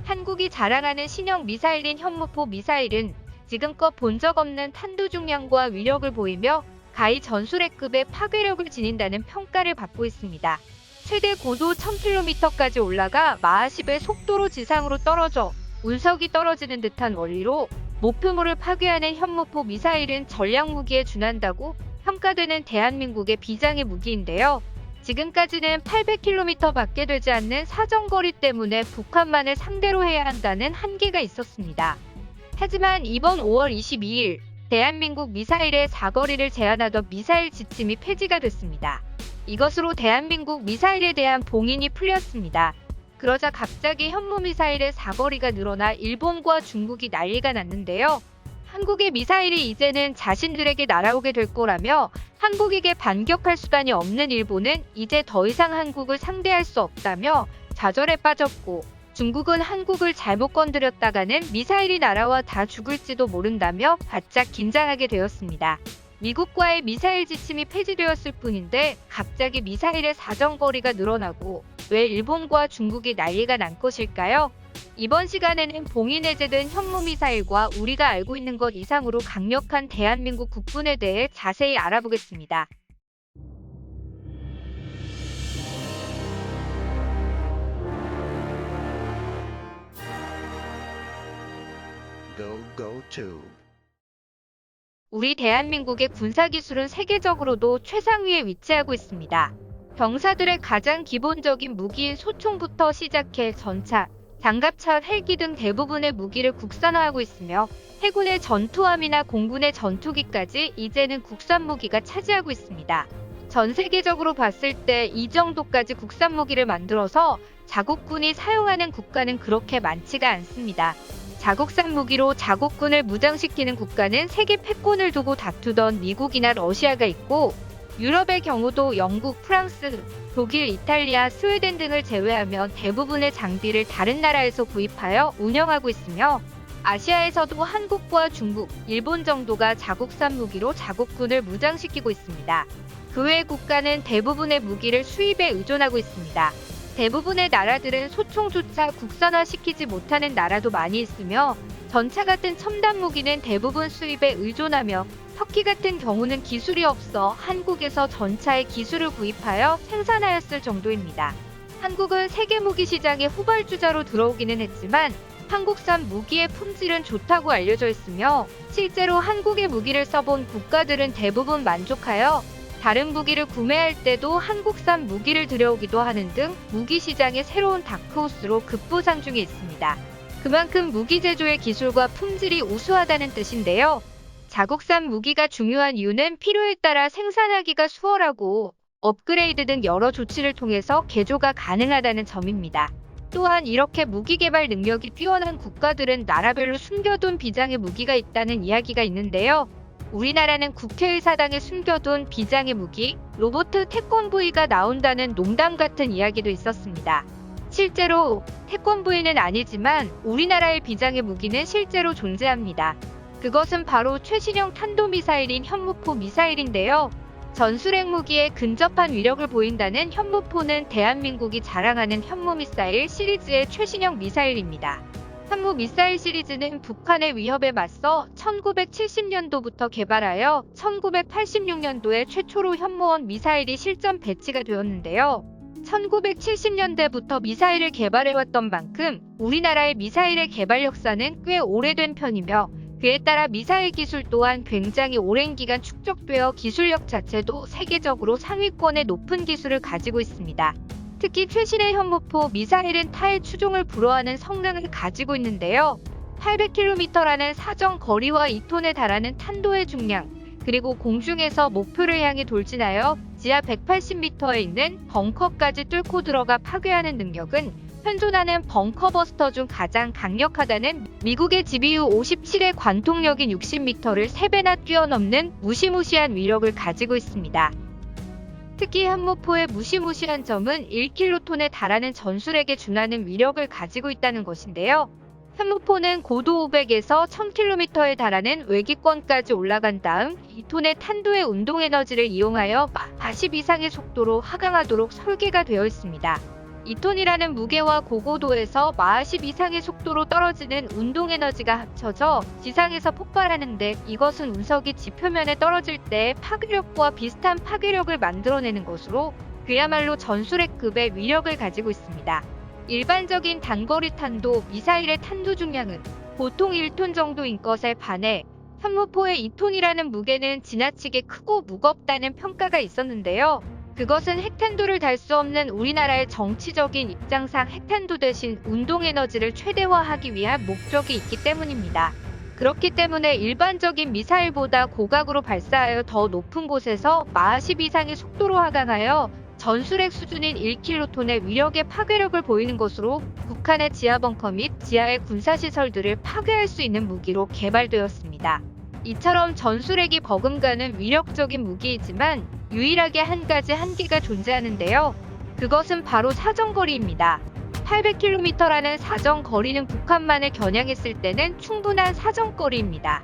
한국이 자랑하는 신형 미사일인 현무포 미사일은 지금껏 본 적 없는 탄도 중량과 위력을 보이며 가히 전술핵급의 파괴력을 지닌다는 평가를 받고 있습니다. 최대 고도 1000km까지 올라가 마하 10의 속도로 지상으로 떨어져 운석이 떨어지는 듯한 원리로 목표물을 파괴하는 현무포 미사일은 전략무기에 준한다고 평가되는 대한민국의 비장의 무기인데요. 지금까지는 800km밖에 되지 않는 사정거리 때문에 북한만을 상대로 해야 한다는 한계가 있었습니다. 하지만 이번 5월 22일 대한민국 미사일의 사거리를 제한하던 미사일 지침이 폐지가 됐습니다. 이것으로 대한민국 미사일에 대한 봉인이 풀렸습니다. 그러자 갑자기 현무미사일의 사거리가 늘어나 일본과 중국이 난리가 났는데요. 한국의 미사일이 이제는 자신들에게 날아오게 될 거라며 한국에게 반격할 수단이 없는 일본은 이제 더 이상 한국을 상대할 수 없다며 좌절에 빠졌고, 중국은 한국을 잘못 건드렸다가는 미사일이 날아와 다 죽을지도 모른다며 바짝 긴장하게 되었습니다. 미국과의 미사일 지침이 폐지되었을 뿐인데 갑자기 미사일의 사정거리가 늘어나고 왜 일본과 중국이 난리가 난 것일까요? 이번 시간에는 봉인 해제된 현무미사일과 우리가 알고 있는 것 이상으로 강력한 대한민국 국군에 대해 자세히 알아보겠습니다. GoTube. 우리 대한민국의 군사기술은 세계적으로도 최상위에 위치하고 있습니다. 병사들의 가장 기본적인 무기인 소총부터 시작해 전차, 장갑차, 헬기 등 대부분의 무기를 국산화하고 있으며 해군의 전투함이나 공군의 전투기까지 이제는 국산 무기가 차지하고 있습니다. 전 세계적으로 봤을 때 이 정도까지 국산 무기를 만들어서 자국군이 사용하는 국가는 그렇게 많지가 않습니다. 자국산 무기로 자국군을 무장시키는 국가는 세계 패권을 두고 다투던 미국이나 러시아가 있고, 유럽의 경우도 영국, 프랑스, 독일, 이탈리아, 스웨덴 등을 제외하면 대부분의 장비를 다른 나라에서 구입하여 운영하고 있으며, 아시아에서도 한국과 중국, 일본 정도가 자국산 무기로 자국군을 무장시키고 있습니다. 그 외 국가는 대부분의 무기를 수입에 의존하고 있습니다. 대부분의 나라들은 소총조차 국산화시키지 못하는 나라도 많이 있으며, 전차 같은 첨단 무기는 대부분 수입에 의존하며, 터키 같은 경우는 기술이 없어 한국에서 전차의 기술을 구입하여 생산하였을 정도입니다. 한국은 세계 무기 시장의 후발주자로 들어오기는 했지만 한국산 무기의 품질은 좋다고 알려져 있으며, 실제로 한국의 무기를 써본 국가들은 대부분 만족하여 다른 무기를 구매할 때도 한국산 무기를 들여오기도 하는 등 무기 시장의 새로운 다크호스로 급부상 중에 있습니다. 그만큼 무기 제조의 기술과 품질이 우수하다는 뜻인데요. 자국산 무기가 중요한 이유는 필요에 따라 생산하기가 수월하고 업그레이드 등 여러 조치를 통해서 개조가 가능하다는 점입니다. 또한 이렇게 무기 개발 능력이 뛰어난 국가들은 나라별로 숨겨둔 비장의 무기가 있다는 이야기가 있는데요. 우리나라는 국회의사당에 숨겨둔 비장의 무기, 로봇 태권브이가 나온다는 농담 같은 이야기도 있었습니다. 실제로 태권브이는 아니지만 우리나라의 비장의 무기는 실제로 존재합니다. 그것은 바로 최신형 탄도미사일인 현무포 미사일인데요. 전술핵 무기에 근접한 위력을 보인다는 현무포는 대한민국이 자랑하는 현무미사일 시리즈의 최신형 미사일입니다. 현무미사일 시리즈는 북한의 위협에 맞서 1970년도부터 개발하여 1986년도에 최초로 현무원 미사일이 실전 배치가 되었는데요. 1970년대부터 미사일을 개발해왔던 만큼 우리나라의 미사일의 개발 역사는 꽤 오래된 편이며, 그에 따라 미사일 기술 또한 굉장히 오랜 기간 축적되어 기술력 자체도 세계적으로 상위권의 높은 기술을 가지고 있습니다. 특히 최신의 현무포 미사일은 타의 추종을 불허하는 성능을 가지고 있는데요. 800km라는 사정 거리와 2톤에 달하는 탄도의 중량, 그리고 공중에서 목표를 향해 돌진하여 지하 180m에 있는 벙커까지 뚫고 들어가 파괴하는 능력은 현존하는 벙커버스터 중 가장 강력하다는 미국의 GBU 57의 관통력인 60m를 3배나 뛰어넘는 무시무시한 위력을 가지고 있습니다. 특히 현무포의 무시무시한 점은 1킬로톤에 달하는 전술핵에 준하는 위력을 가지고 있다는 것인데요. 현무포는 고도 500에서 1000km에 달하는 외기권까지 올라간 다음 2톤의 탄도의 운동에너지를 이용하여 마 10 이상의 속도로 하강하도록 설계가 되어 있습니다. 2톤이라는 무게와 고고도에서 마하 10 이상의 속도로 떨어지는 운동 에너지가 합쳐져 지상에서 폭발하는데, 이것은 운석이 지표면에 떨어질 때 파괴력과 비슷한 파괴력을 만들어내는 것으로 그야말로 전술핵급의 위력을 가지고 있습니다. 일반적인 단거리 탄도 미사일의 탄두 중량은 보통 1톤 정도인 것에 반해 현무포의 2톤이라는 무게는 지나치게 크고 무겁다는 평가가 있었는데요. 그것은 핵탄두를 달 수 없는 우리나라의 정치적인 입장상 핵탄두 대신 운동에너지를 최대화하기 위한 목적이 있기 때문입니다. 그렇기 때문에 일반적인 미사일보다 고각으로 발사하여 더 높은 곳에서 마하 10 이상의 속도로 하강하여 전술핵 수준인 1킬로톤의 위력의 파괴력을 보이는 것으로 북한의 지하 벙커 및 지하의 군사시설들을 파괴할 수 있는 무기로 개발되었습니다. 이처럼 전술핵이 버금가는 위력적인 무기이지만 유일하게 한 가지 한계가 존재하는데요. 그것은 바로 사정거리입니다. 800km라는 사정거리는 북한만을 겨냥했을 때는 충분한 사정거리입니다.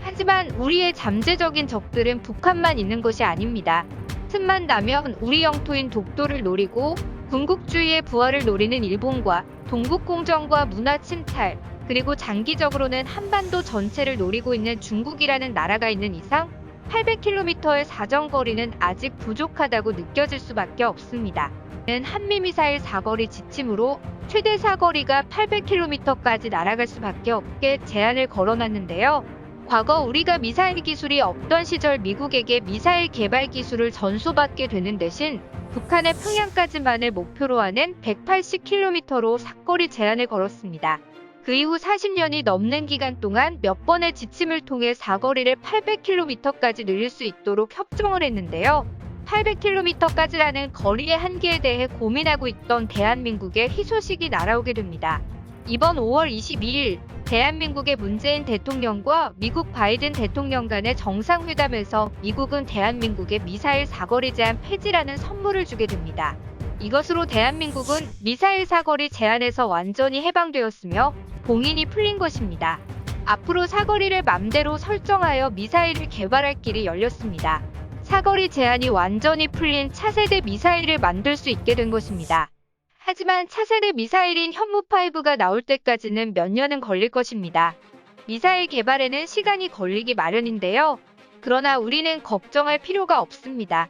하지만 우리의 잠재적인 적들은 북한만 있는 것이 아닙니다. 틈만 나면 우리 영토인 독도를 노리고 군국주의의 부활을 노리는 일본과 동북공정과 문화 침탈, 그리고 장기적으로는 한반도 전체를 노리고 있는 중국이라는 나라가 있는 이상 800km의 사정거리는 아직 부족하다고 느껴질 수밖에 없습니다. 한미미사일 사거리 지침으로 최대 사거리가 800km까지 날아갈 수밖에 없게 제한을 걸어놨는데요. 과거 우리가 미사일 기술이 없던 시절 미국에게 미사일 개발 기술을 전수받게 되는 대신 북한의 평양까지만을 목표로 하는 180km로 사거리 제한을 걸었습니다. 그 이후 40년이 넘는 기간 동안 몇 번의 지침을 통해 사거리를 800km까지 늘릴 수 있도록 협정을 했는데요. 800km까지라는 거리의 한계에 대해 고민하고 있던 대한민국의 희소식이 날아오게 됩니다. 이번 5월 22일 대한민국의 문재인 대통령과 미국 바이든 대통령 간의 정상회담에서 미국은 대한민국의 미사일 사거리 제한 폐지라는 선물을 주게 됩니다. 이것으로 대한민국은 미사일 사거리 제한에서 완전히 해방되었으며 봉인이 풀린 것입니다. 앞으로 사거리를 맘대로 설정하여 미사일을 개발할 길이 열렸습니다. 사거리 제한이 완전히 풀린 차세대 미사일을 만들 수 있게 된 것입니다. 하지만 차세대 미사일인 현무5가 나올 때까지는 몇 년은 걸릴 것입니다. 미사일 개발에는 시간이 걸리기 마련인데요. 그러나 우리는 걱정할 필요가 없습니다.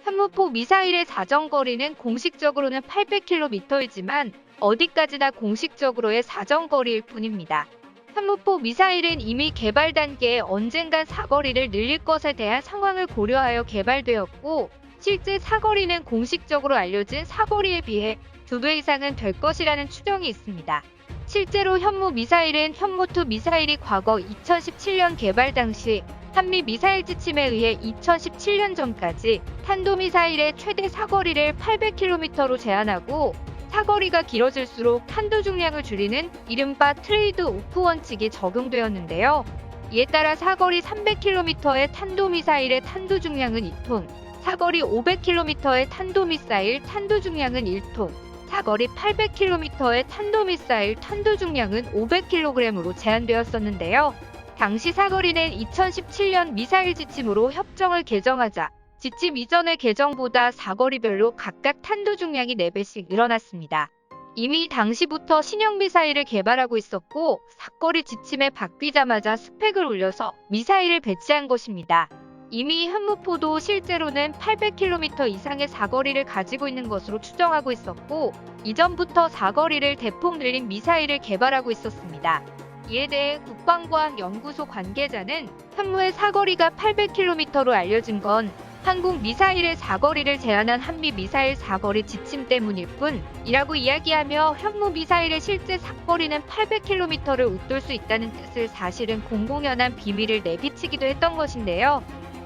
현무포 미사일의 사정거리는 공식적으로는 800km이지만 어디까지나 공식적으로의 사정거리일 뿐입니다. 현무포 미사일은 이미 개발 단계에 언젠간 사거리를 늘릴 것에 대한 상황을 고려하여 개발되었고, 실제 사거리는 공식적으로 알려진 사거리에 비해 2배 이상은 될 것이라는 추정이 있습니다. 실제로 현무 미사일은 현무2 미사일이 과거 2017년 개발 당시 한미 미사일 지침에 의해 2017년 전까지 탄도미사일의 최대 사거리를 800km로 제한하고, 사거리가 길어질수록 탄두 중량을 줄이는 이른바 트레이드 오프 원칙이 적용되었는데요. 이에 따라 사거리 300km의 탄도미사일의 탄두 중량은 2톤, 사거리 500km의 탄도미사일 탄두 중량은 1톤, 사거리 800km의 탄도미사일 탄두 중량은 500kg으로 제한되었었는데요. 당시 사거리는 2017년 미사일 지침으로 협정을 개정하자 지침 이전의 개정보다 사거리별로 각각 탄두 중량이 4배씩 늘어났습니다. 이미 당시부터 신형 미사일을 개발하고 있었고, 사거리 지침에 바뀌자마자 스펙을 올려서 미사일을 배치한 것입니다. 이미 현무포도 실제로는 800km 이상의 사거리를 가지고 있는 것으로 추정하고 있었고, 이전부터 사거리를 대폭 늘린 미사일을 개발하고 있었습니다. 이에 대해 국방과학연구소 관계자는 현무의 사거리가 800km로 알려진 건 한국 미사일의 사거리를 제한한 한미 미사일 사거리 지침 때문일 뿐이라고 이야기하며, 현무 미사일의 실제 사거리는 800km를 웃돌 수 있다는 뜻을 사실은 공공연한 비밀을 내비치기도 했던 것인데요.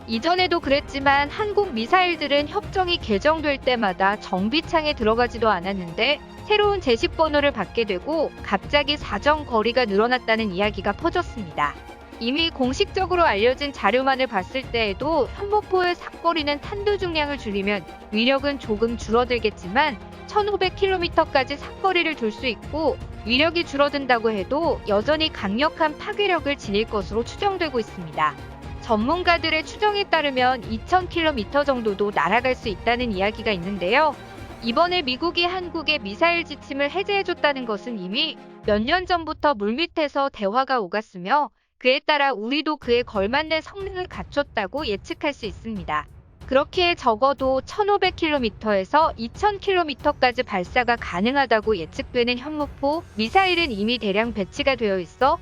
이전에도 그랬지만 한국 미사일들은 협정이 개정될 때마다 정비창에 들어가지도 않았는데 새로운 제식번호를 받게 되고 갑자기 사정거리가 늘어났다는 이야기가 퍼졌습니다. 이미 공식적으로 알려진 자료만을 봤을 때에도 현무포의 사거리는 탄두 중량을 줄이면 위력은 조금 줄어들겠지만 1500km까지 사거리를 둘 수 있고, 위력이 줄어든다고 해도 여전히 강력한 파괴력을 지닐 것으로 추정되고 있습니다. 전문가들의 추정에 따르면 2000km 정도도 날아갈 수 있다는 이야기가 있는데요. 이번에 미국이 한국의 미사일 지침을 해제해줬다는 것은 이미 몇 년 전부터 물밑에서 대화가 오갔으며 그에 따라 우리도 그에 걸맞는 성능을 갖췄다고 예측할 수 있습니다. 그렇기에 적어도 1500km에서 2000km까지 발사가 가능하다고 예측되는 현무포 미사일은 이미 대량 배치가 되어 있어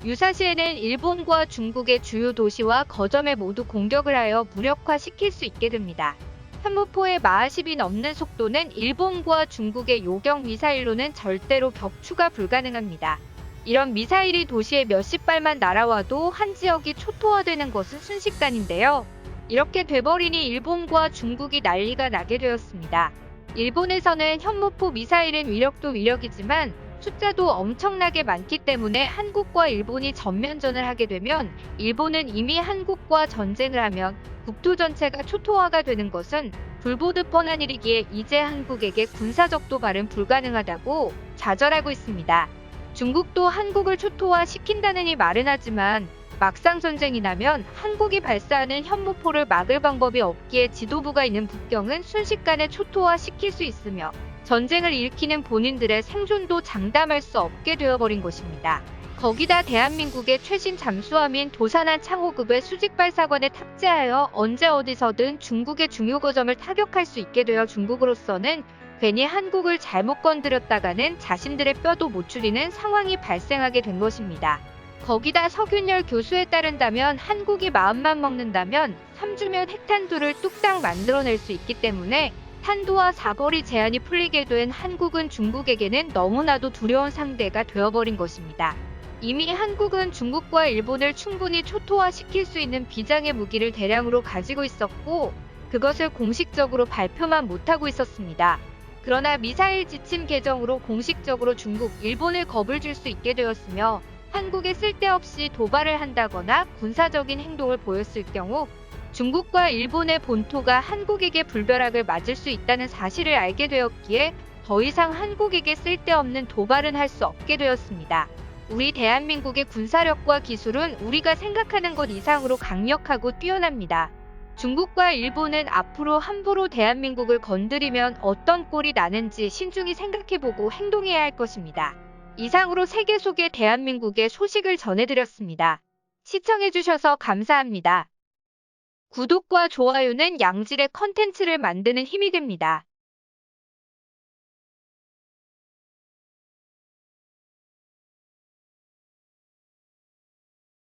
유사시에는 일본과 중국의 주요 도시와 거점에 모두 공격을 하여 무력화시킬 수 있게 됩니다. 현무포의 마하 10이 넘는 속도는 일본과 중국의 요격 미사일로는 절대로 격추가 불가능합니다. 이런 미사일이 도시에 몇십 발만 날아와도 한 지역이 초토화되는 것은 순식간인데요. 이렇게 돼버리니 일본과 중국이 난리가 나게 되었습니다. 일본에서는 현무포 미사일은 위력도 위력이지만 숫자도 엄청나게 많기 때문에 한국과 일본이 전면전을 하게 되면 일본은 이미 한국과 전쟁을 하면 국토 전체가 초토화가 되는 것은 불보듯 뻔한 일이기에 이제 한국에게 군사적 도발은 불가능하다고 좌절하고 있습니다. 중국도 한국을 초토화시킨다느니 말은 하지만 막상 전쟁이 나면 한국이 발사하는 현무포를 막을 방법이 없기에 지도부가 있는 북경은 순식간에 초토화시킬 수 있으며 전쟁을 일으키는 본인들의 생존도 장담할 수 없게 되어버린 것입니다. 거기다 대한민국의 최신 잠수함인 도산한 창호급의 수직발사관에 탑재하여 언제 어디서든 중국의 중요 거점을 타격할 수 있게 되어 중국으로서는 괜히 한국을 잘못 건드렸다가는 자신들의 뼈도 못 추리는 상황이 발생하게 된 것입니다. 거기다 석윤열 교수에 따른다면 한국이 마음만 먹는다면 3주면 핵탄두를 뚝딱 만들어낼 수 있기 때문에 탄두와 사거리 제한이 풀리게 된 한국은 중국에게는 너무나도 두려운 상대가 되어버린 것입니다. 이미 한국은 중국과 일본을 충분히 초토화시킬 수 있는 비장의 무기를 대량으로 가지고 있었고 그것을 공식적으로 발표만 못하고 있었습니다. 그러나 미사일 지침 개정으로 공식적으로 중국, 일본을 겁을 줄 수 있게 되었으며 한국에 쓸데없이 도발을 한다거나 군사적인 행동을 보였을 경우 중국과 일본의 본토가 한국에게 불벼락을 맞을 수 있다는 사실을 알게 되었기에 더 이상 한국에게 쓸데없는 도발은 할 수 없게 되었습니다. 우리 대한민국의 군사력과 기술은 우리가 생각하는 것 이상으로 강력하고 뛰어납니다. 중국과 일본은 앞으로 함부로 대한민국을 건드리면 어떤 꼴이 나는지 신중히 생각해보고 행동해야 할 것입니다. 이상으로 세계 속의 대한민국의 소식을 전해드렸습니다. 시청해주셔서 감사합니다. 구독과 좋아요는 양질의 컨텐츠를 만드는 힘이 됩니다.